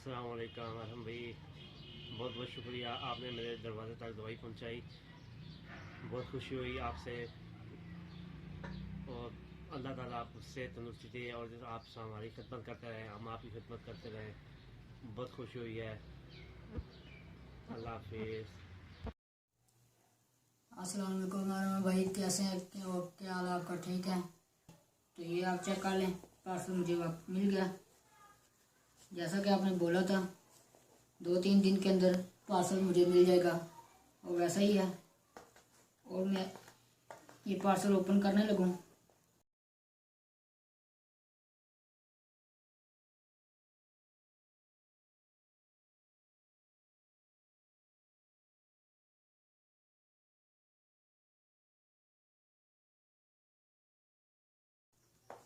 अस्सलाम वालेकुम अरहम भाई, बहुत बहुत शुक्रिया, आपने मेरे दरवाज़े तक दवाई पहुंचाई। बहुत खुशी हुई आपसे, और अल्लाह ताला आपसे तंदुरुस्ती दे और आप हमारी खिदमत करते रहें, हम आपकी खिदमत करते रहें। बहुत खुशी हुई है। अल्लाह हाफिज़। अस्सलाम वालेकुम भाई, कैसे हैं? क्या हाल है आपका? ठीक है, तो ये आप चेक कर लें, पार्सल मुझे वापस मिल गया। जैसा कि आपने बोला था 2-3 दिन के अंदर पार्सल मुझे मिल जाएगा, और वैसा ही है। और मैं ये पार्सल ओपन करने लगूँ।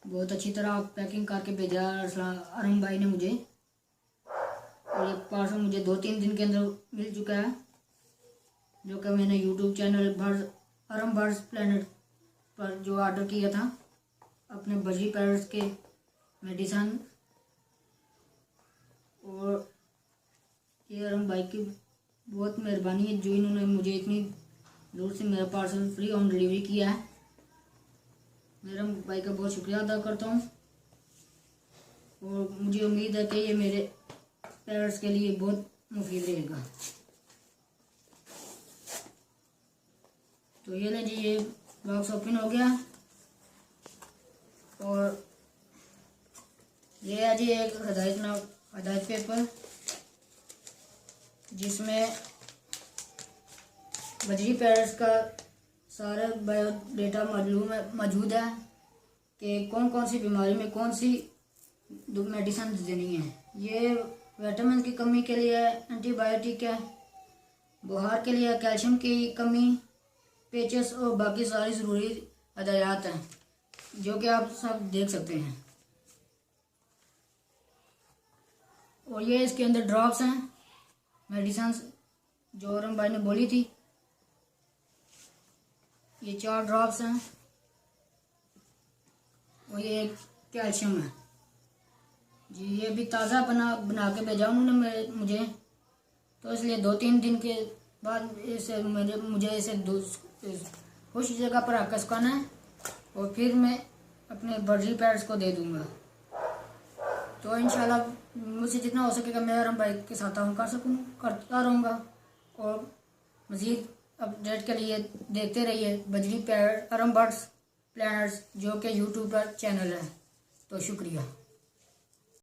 बहुत अच्छी तरह पैकिंग करके भेजा अरुण भाई ने मुझे, और ये पार्सल मुझे 2-3 दिन के अंदर मिल चुका है, जो कि मैंने YouTube channel Arun birds planet पर जो ऑर्डर किया था अपने बजी पैरट्स के मेडिसन। और ये अरुण भाई की बहुत मेहरबानी है, जो इन्होंने मुझे इतनी दूर से मेरा पार्सल फ्री होम डिलीवरी किया है। मेरा भाई का बहुत शुक्रिया अदा करता हूँ, और मुझे उम्मीद है कि ये मेरे पेरेंट्स के लिए बहुत मुफीद रहेगा। तो ये लें जी, ये बॉक्स ओपन हो गया, और ये है जी एक हदायत पेपर, जिसमें बजरी पेरेंट्स का सारा बायोडेटा मौजूद है कि कौन कौन सी बीमारी में कौन सी मेडिसिन देनी है। ये विटामिन की कमी के लिए एंटीबायोटिक है, बुखार के लिए कैल्शियम की कमी, पेचेस और बाकी सारी ज़रूरी हदायत हैं, जो कि आप सब देख सकते हैं। और ये इसके अंदर ड्रॉप्स हैं, मेडिसिन जो अरुण भाई ने बोली थी। ये 4 ड्रॉप्स हैं, और ये कैल्शियम है जी। ये भी ताज़ा बना के भेजा उन्होंने मुझे, तो इसलिए 2-3 दिन के बाद इसे मुझे इसे खुश जगह पर आकर सुखाना है, और फिर मैं अपने बर्जी पैड्स को दे दूंगा। तो इंशाल्लाह मुझसे जितना हो सकेगा मैं अरुण भाई के साथ करता रहूँगा। और मज़ीद अपडेट के लिए देखते रहिए बजरी पैड अरुण बर्ड्स प्लानर्स, जो कि यूट्यूब पर चैनल है। तो शुक्रिया।